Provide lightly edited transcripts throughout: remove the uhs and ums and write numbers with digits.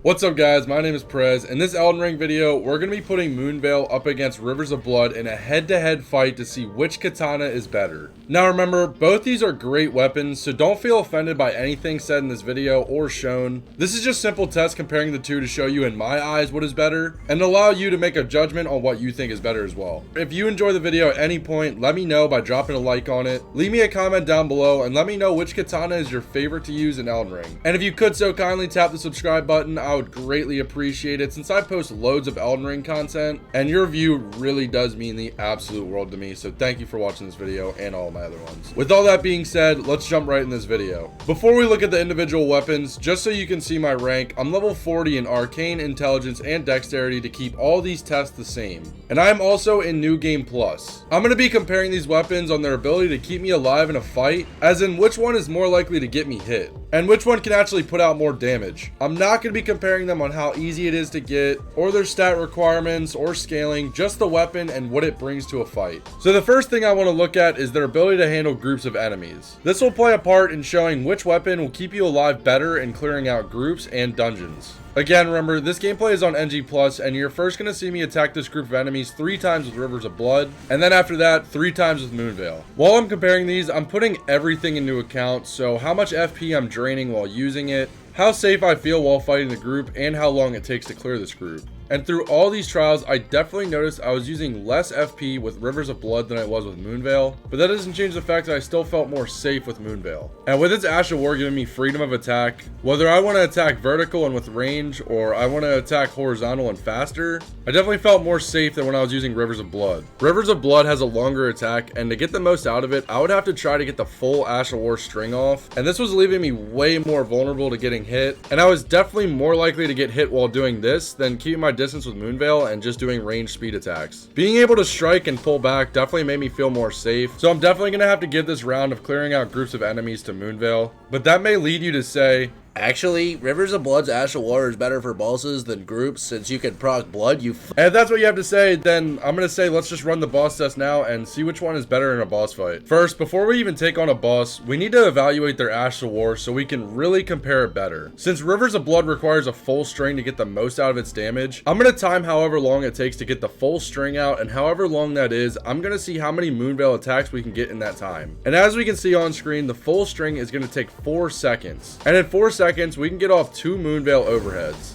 What's up guys, my name is Prez. In this Elden Ring video, we're going to be putting Moonveil up against Rivers of Blood in a head-to-head fight to see which katana is better. Now remember, both these are great weapons, so don't feel offended by anything said in this video or shown. This is just simple tests comparing the two to show you in my eyes what is better, and allow you to make a judgment on what you think is better as well. If you enjoy the video at any point, let me know by dropping a like on it. Leave me a comment down below and let me know which katana is your favorite to use in Elden Ring. And if you could so kindly tap the subscribe button, I would greatly appreciate it since I post loads of Elden Ring content and your view really does mean the absolute world to me, so thank you for watching this video and all my other ones. With all that being said, let's jump right in this video. Before we look at the individual weapons, just so you can see my rank, I'm level 40 in Arcane, Intelligence, and Dexterity to keep all these tests the same. And I am also in New Game Plus. I'm going to be comparing these weapons on their ability to keep me alive in a fight, as in which one is more likely to get me hit, and which one can actually put out more damage. I'm not going to be comparing them on how easy it is to get, or their stat requirements, or scaling, just the weapon and what it brings to a fight. So the first thing I want to look at is their ability to handle groups of enemies. This will play a part in showing which weapon will keep you alive better in clearing out groups and dungeons. Again, remember, this gameplay is on NG+, and you're first going to see me attack this group of enemies 3 times with Rivers of Blood, and then after that, 3 times with Moonveil. While I'm comparing these, I'm putting everything into account, so how much FP I'm draining while using it, how safe I feel while fighting the group, and how long it takes to clear this group. And through all these trials, I definitely noticed I was using less FP with Rivers of Blood than I was with Moonveil, but that doesn't change the fact that I still felt more safe with Moonveil. And with its Ash of War giving me freedom of attack, whether I want to attack vertical and with range, or I want to attack horizontal and faster, I definitely felt more safe than when I was using Rivers of Blood. Rivers of Blood has a longer attack, and to get the most out of it, I would have to try to get the full Ash of War string off, and this was leaving me way more vulnerable to getting hit, and I was definitely more likely to get hit while doing this than keeping my distance with Moonveil and just doing range speed attacks. Being able to strike and pull back definitely made me feel more safe, so I'm definitely going to have to give this round of clearing out groups of enemies to Moonveil, but that may lead you to say, actually, Rivers of Blood's Ash of War is better for bosses than groups since you can proc blood, and if that's what you have to say, then I'm going to say let's just run the boss test now and see which one is better in a boss fight. First, before we even take on a boss, we need to evaluate their Ash of War so we can really compare it better. Since Rivers of Blood requires a full string to get the most out of its damage, I'm going to time however long it takes to get the full string out, and however long that is, I'm going to see how many Moonveil attacks we can get in that time. And as we can see on screen, the full string is going to take 4 seconds. And in 4 seconds, we can get off 2 Moonveil overheads.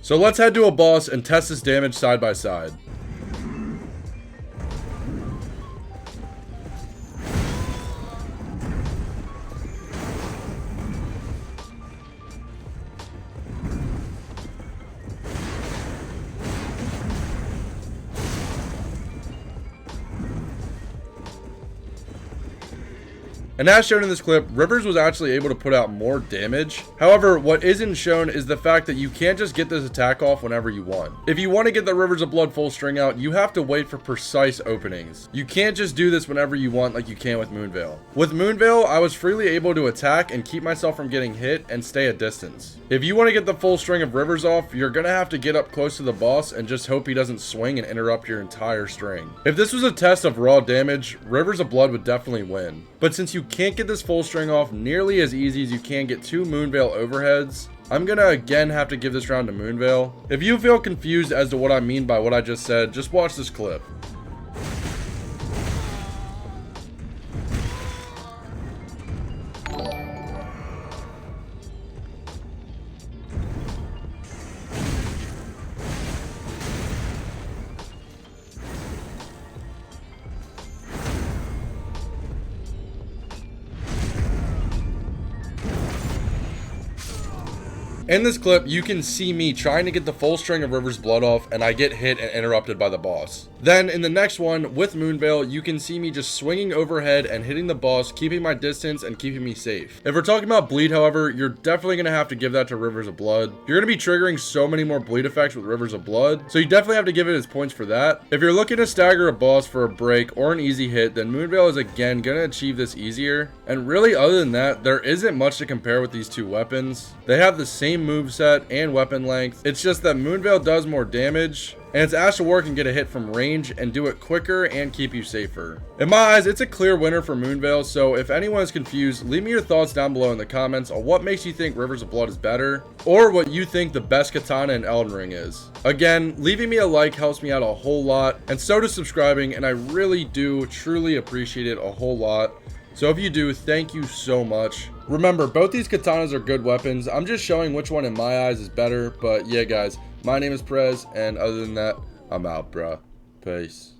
So let's head to a boss and test this damage side by side. And as shown in this clip, Rivers was actually able to put out more damage. However, what isn't shown is the fact that you can't just get this attack off whenever you want. If you want to get the Rivers of Blood full string out, you have to wait for precise openings. You can't just do this whenever you want like you can with Moonveil. With Moonveil, I was freely able to attack and keep myself from getting hit and stay at distance. If you want to get the full string of Rivers off, you're going to have to get up close to the boss and just hope he doesn't swing and interrupt your entire string. If this was a test of raw damage, Rivers of Blood would definitely win. But since you can't get this full string off nearly as easy as you can get 2 Moonveil overheads, I'm gonna again have to give this round to Moonveil. If you feel confused as to what I mean by what I just said, just watch this clip. In this clip, you can see me trying to get the full string of Rivers' blood off, and I get hit and interrupted by the boss. Then, in the next one, with Moonveil, you can see me just swinging overhead and hitting the boss, keeping my distance and keeping me safe. If we're talking about bleed, however, you're definitely going to have to give that to Rivers of Blood. You're going to be triggering so many more bleed effects with Rivers of Blood, so you definitely have to give it its points for that. If you're looking to stagger a boss for a break or an easy hit, then Moonveil is again going to achieve this easier. And really, other than that, there isn't much to compare with these two weapons. They have the same moveset and weapon length. It's just that Moonveil does more damage, and its Ash of War can get a hit from range and do it quicker and keep you safer. In my eyes, it's a clear winner for Moonveil, so if anyone is confused, leave me your thoughts down below in the comments on what makes you think Rivers of Blood is better, or what you think the best katana in Elden Ring is. Again, leaving me a like helps me out a whole lot, and so does subscribing, and I really do truly appreciate it a whole lot. So if you do, thank you so much. Remember, both these katanas are good weapons. I'm just showing which one in my eyes is better, but yeah guys, my name is Perez, and other than that, I'm out, bruh. Peace.